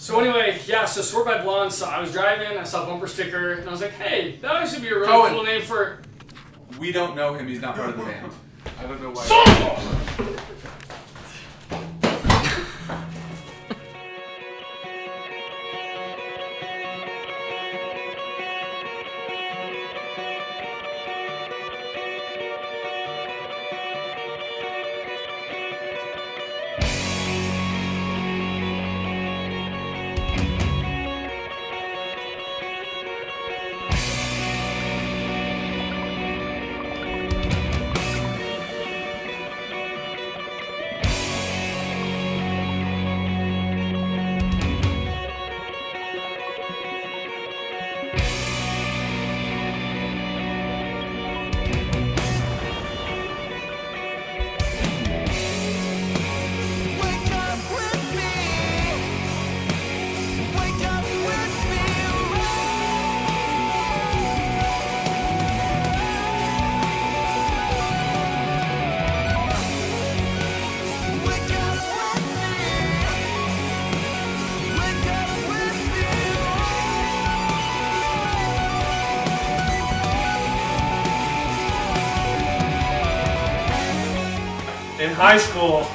So anyway, yeah, so Swerved by Blonde, so I was driving, I saw a bumper sticker, and I was like, hey, that actually be a really cool name for... We don't know him, he's not part of the band. I don't know why. In high school,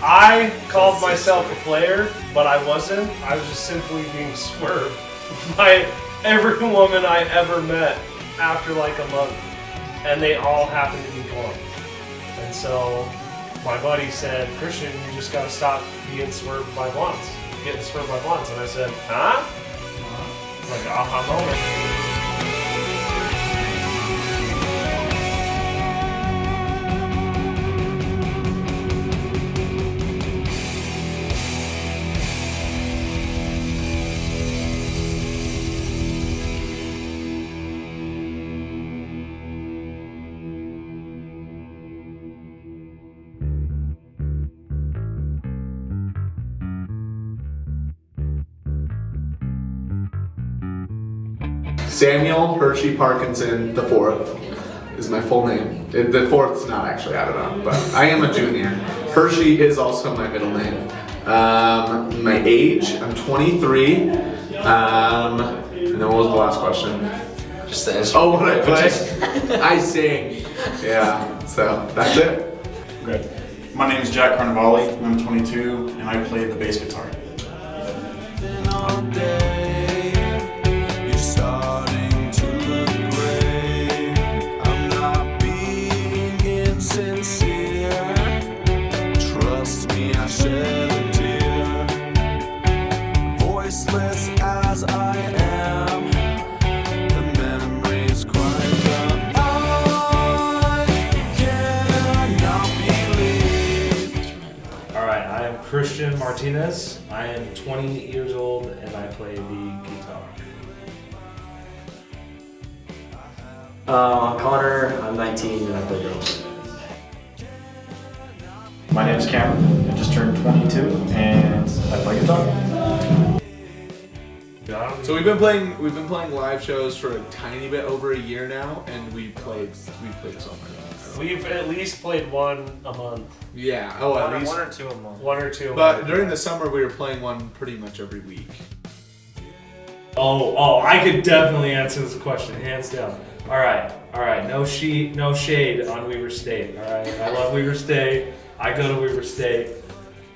I called myself a player, but I wasn't. I was just simply being swerved by every woman I ever met after like a month. And they all happened to be blonde. And so my buddy said, Christian, you just gotta stop being swerved by blondes. Getting swerved by blondes. And I said, huh? It's like an aha moment. Samuel Hershey Parkinson the fourth is my full name. The fourth's not actually added on, but I am a junior. Hershey is also my middle name. My age, I'm 23. And then what was the last question? Just the instrument. Oh, what I play? I sing. Yeah, so that's it. Good. My name is Jack Carnivale, and I'm 22, and I play the bass guitar. Christian Martinez. I am 20 years old and I play the guitar. Connor, I'm 19 and I play drums. My name is Cameron. I just turned 22 and I play guitar. So we've been playing live shows for a tiny bit over a year now, and we've played so many. We've at least played one a month. Yeah. Oh, at least one or two a month. One or two. But during the summer, we were playing one pretty much every week. Oh, I could definitely answer this question, hands down. All right. No shade on Weaver State. All right, I love Weaver State. I go to Weaver State.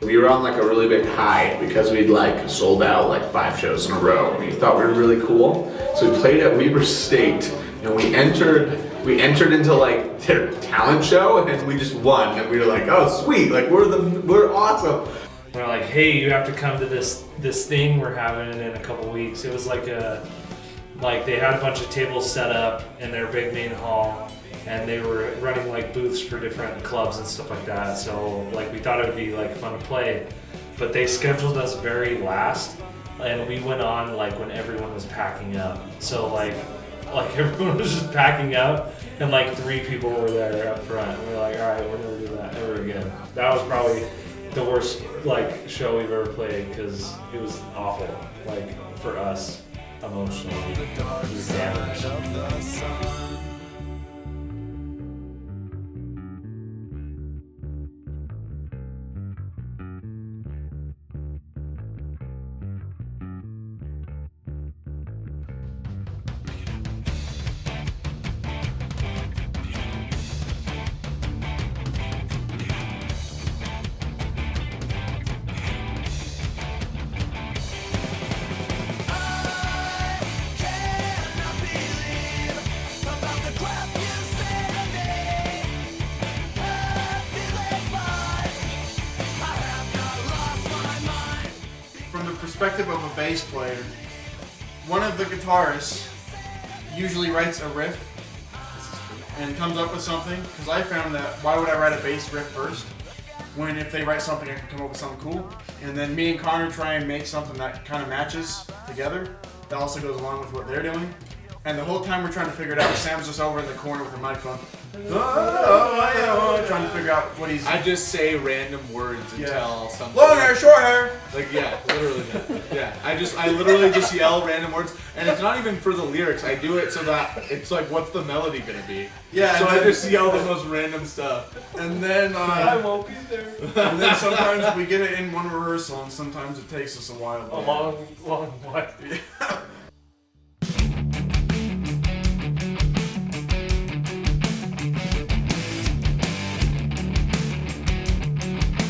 We were on like a really big high because we'd like sold out like 5 shows in a row. We thought we were really cool, so we played at Weaver State, and we entered into like their talent show, and we just won. And we were like, oh sweet, like we're awesome. And they're like, hey, you have to come to this thing we're having in a couple weeks. It was like they had a bunch of tables set up in their big main hall, and they were running like booths for different clubs and stuff like that. So like we thought it would be like fun to play, but they scheduled us very last, and we went on like when everyone was packing up. So like everyone was just packing up, and like 3 people were there up front. And we're like, all right, we're never do that ever again. That was probably the worst like show we've ever played because it was awful. Like for us, emotionally, it was damaged. perspective of a bass player, one of the guitarists usually writes a riff and comes up with something. Because I found that why would I write a bass riff first? When if they write something, I can come up with something cool. And then me and Connor try and make something that kind of matches together. That also goes along with what they're doing. And the whole time we're trying to figure it out, Sam's just over in the corner with a microphone. Trying to figure out what he's... I just say random words until something... Long hair, short hair! Like, yeah, literally that. Yeah, I literally just yell random words. And it's not even for the lyrics. I do it so that it's like, what's the melody gonna be? Yeah. So I just yell the most random stuff. And then... I won't be there. And then sometimes we get it in one rehearsal, and sometimes it takes us a while. A long while. Yeah.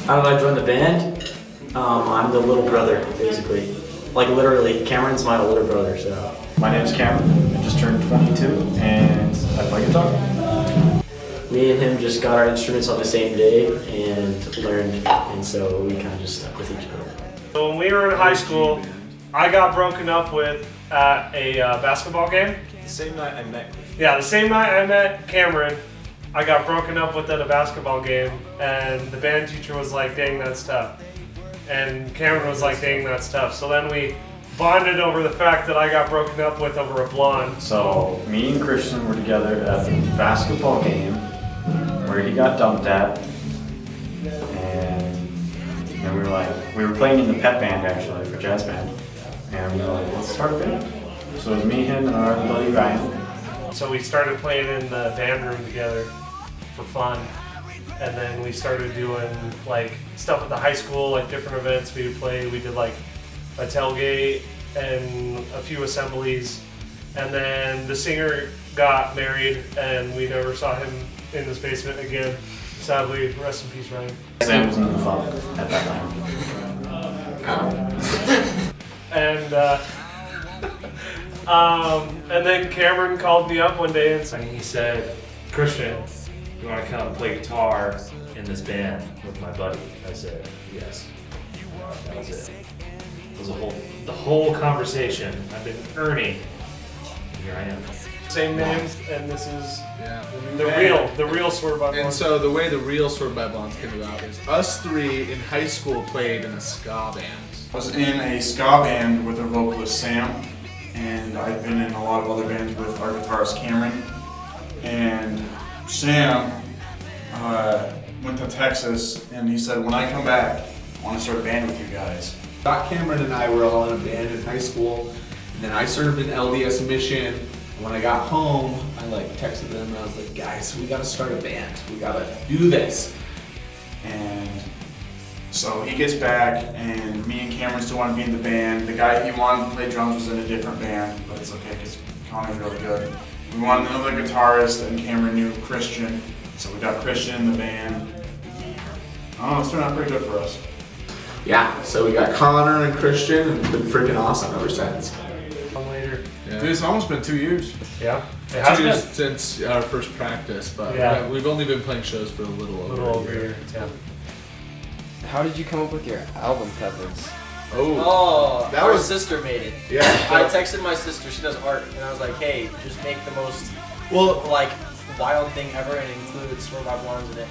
How did I join the band? I'm the little brother, basically. Like literally, Cameron's my older brother, so. My name's Cameron. I just turned 22 and I play guitar. Me and him just got our instruments on the same day and learned, and so we kind of just stuck with each other. So when we were in high school, I got broken up with at a basketball game. The same night I met Chris. Yeah, the same night I met Cameron, I got broken up with at a basketball game, and the band teacher was like, dang, that's tough. And Cameron was like, dang, that's tough. So then we bonded over the fact that I got broken up with over a blonde. So me and Christian were together at the basketball game where he got dumped at, and then we were playing in the pep band actually for jazz band, and we were like, let's start a band. So it was me, him, and our buddy Ryan. So we started playing in the band room together for fun. And then we started doing like stuff at the high school, like different events we would play. We did like a tailgate and a few assemblies. And then the singer got married and we never saw him in this basement again. Sadly, rest in peace, Ryan. Sam was in the funk at that time. And then Cameron called me up one day and he said, Christian, you want to come play guitar in this band with my buddy? I said, yes. That was it. It was the whole conversation. I've been earning. Here I am. Same names, and this is the real Swerved by Blondes. And so the way the real Swerved by Blondes came about is us three in high school played in a ska band. I was in a ska band with our vocalist Sam, and I've been in a lot of other bands with our guitarist Cameron. And Sam went to Texas, and he said, when I come back, I want to start a band with you guys. Doc Cameron and I were all in a band in high school, and then I served in LDS mission. And when I got home, I texted them and I was like, guys, we gotta start a band. We gotta do this. And so he gets back, and me and Cameron still want to be in the band. The guy he wanted to play drums was in a different band, but it's okay because Connor's really good. We wanted another guitarist, and Cameron knew Christian, so we got Christian in the band. Oh, it's turned out pretty good for us. Yeah, so we got Connor and Christian, and it's been freaking awesome ever since. Later. Yeah. Dude, it's almost been 2 years. Yeah. It has 2 years been. since our first practice, but Yeah. we've only been playing shows for a little over a year. Yeah. How did you come up with your album covers? Oh, That our sister made it. Yeah. I texted my sister, she does art, and I was like, hey, just make the most wild thing ever and include Swerved by Blondes in it.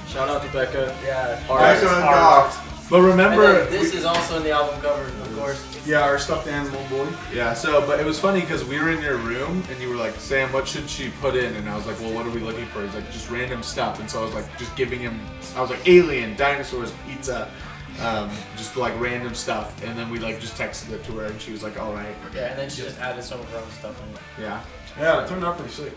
Shout out to Becca. Yeah. Becca and Doc. But remember, And then this is also in the album cover, of course. Yeah, our stuffed animal boy. yeah. So, but it was funny because we were in your room and you were like, Sam, what should she put in? And I was like, well, what are we looking for? He's like, just random stuff. And so I was like, just giving him. I was like, alien, dinosaurs, pizza, just random stuff. And then we just texted it to her, and she was like, all right. Yeah, and then she just added some of her own stuff in it. Yeah. Yeah, it turned out pretty sick.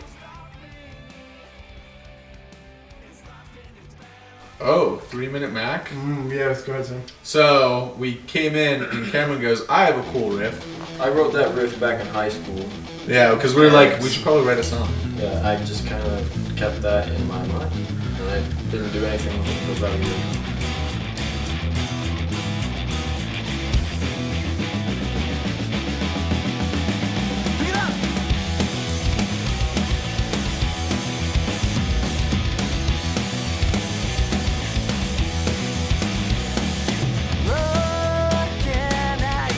Oh, 3-minute Mac. Yeah, let's go ahead, Sam. So we came in, and Cameron goes, I have a cool riff. I wrote that riff back in high school. Yeah, because we were like, we should probably write a song. Yeah, I just kind of kept that in my mind, and I didn't do anything with that riff. Looking at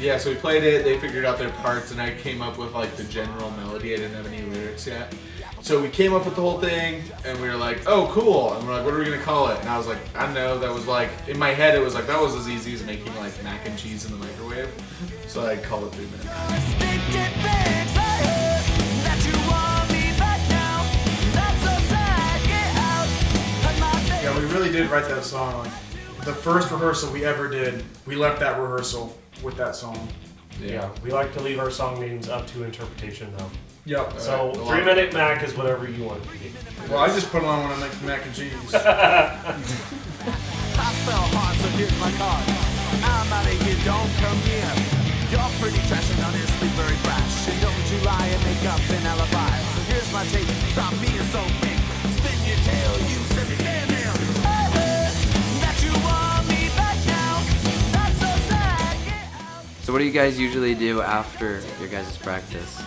Yeah, so we played it, they figured out their parts, and I came up with like the general melody. I didn't have any lyrics yet. So we came up with the whole thing, and we were like, oh, cool. And we're like, what are we gonna call it? And I was like, I don't know. That was like, in my head, it was like, that was as easy as making like mac and cheese in the microwave. So I called it 3 minutes. Yeah, we really did write that song. Like, the first rehearsal we ever did, we left that rehearsal with that song. Yeah, we like to leave our song names up to interpretation though. Yep. So 3 Minute Mac is whatever you want it to be. Well, I just put it on when I make mac and cheese. I fell hard, so here's my card. I'm out of here, don't come near. You're pretty trash and honestly very brash. And don't you lie and make up an alibi. So here's my tape, stop being so big. Spin your tail, you said it, damn him. I heard that you want me back now. That's so sad, get out. So what do you guys usually do after your guys' practice?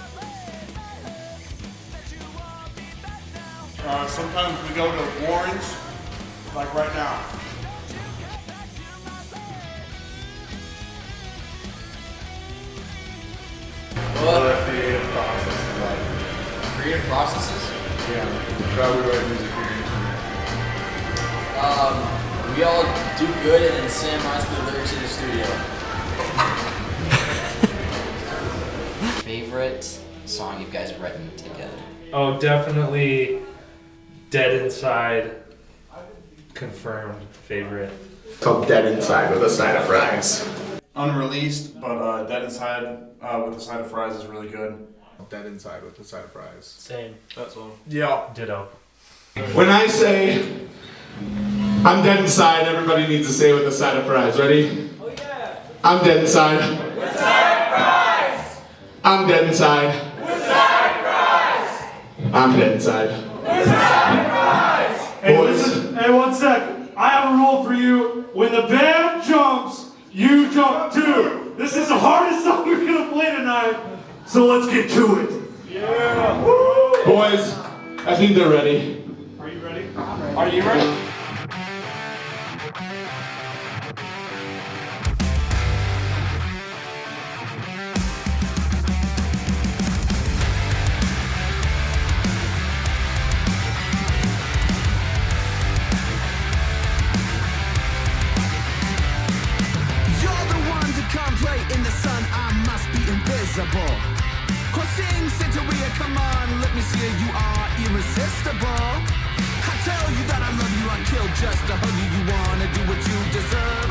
Sometimes we go to Warren's, like right now. What? Creative process of life. Creative processes? Yeah. Try we write music here. We all do good and then Sam writes the lyrics in the studio. Favorite song you guys have written together? Oh, definitely Dead Inside. Confirmed favorite. It's called Dead Inside with a side of fries. Unreleased, but Dead Inside with a side of fries is really good. Dead Inside with a side of fries. Same. That's one. Yeah. Ditto. When I say I'm dead inside, everybody needs to say it with a side of fries. Ready? Oh yeah. I'm dead inside. With side of fries. I'm dead inside. With side of fries. I'm dead inside. With side of fries. Hey, listen. Hey, 1 second. I have a rule for you. When the band jumps, you jump too. This is the hardest song we're gonna play tonight, so let's get to it. Yeah. Woo. Boys, I think they're ready. Are you ready? Are you ready? In the sun, I must be invisible. Crossing Centuria, come on, let me see you. You are irresistible. I tell you that I love you until just to hug you. You wanna do what you deserve.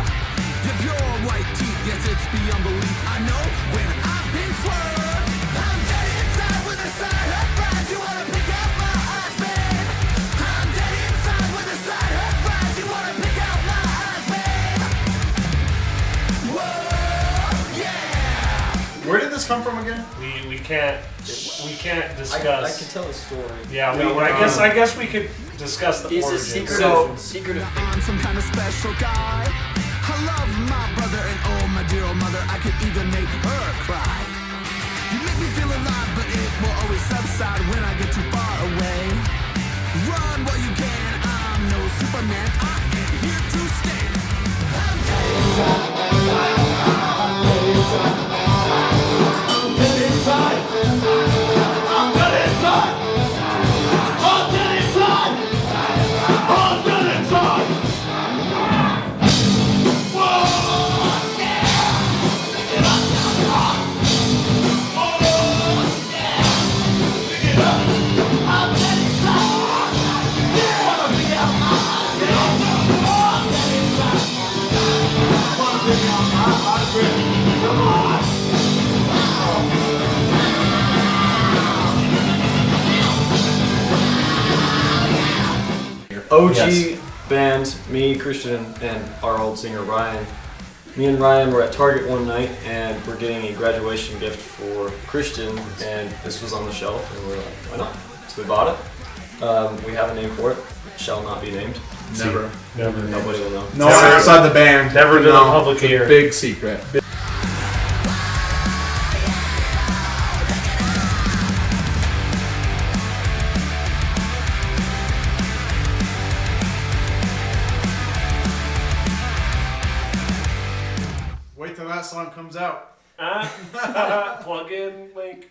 Your pure white teeth, yes, it's beyond belief. I know when I've been swerved. I'm dead inside with a side of fries. You wanna pick out my eyes, babe? I'm dead inside with a side of fries. You wanna pick out my eyes, babe? Whoa. Where did this come from again? We can't discuss. I can tell a story. Yeah, I guess we could discuss the He's origin. a secretive I'm some kind of special guy. I love my brother and oh my dear old mother. I could even make her cry. You make me feel alive, but it will always subside when I get too far away. Run while you can. I'm no Superman. I am here to stay. I'm dead inside. I'm dead inside. I'm dead inside. I'm dead inside. I'm dead inside. I'm dead inside. Whoa! Yeah! Pick it up now. Oh, yeah! Pick it up. I'm dead inside. Yeah! Wanna pick out my eyes? I'm dead inside. Wanna pick out my eyes? Come on! OG band, me, Christian, and our old singer Ryan. Me and Ryan were at Target one night and we're getting a graduation gift for Christian, and this was on the shelf and we're like, why not? So we bought it. We have a name for it. Shall not be named. Never. Never. Nobody will know. No one outside the band. Never to the public ear. Big secret. Wait till that song comes out. Plug in link.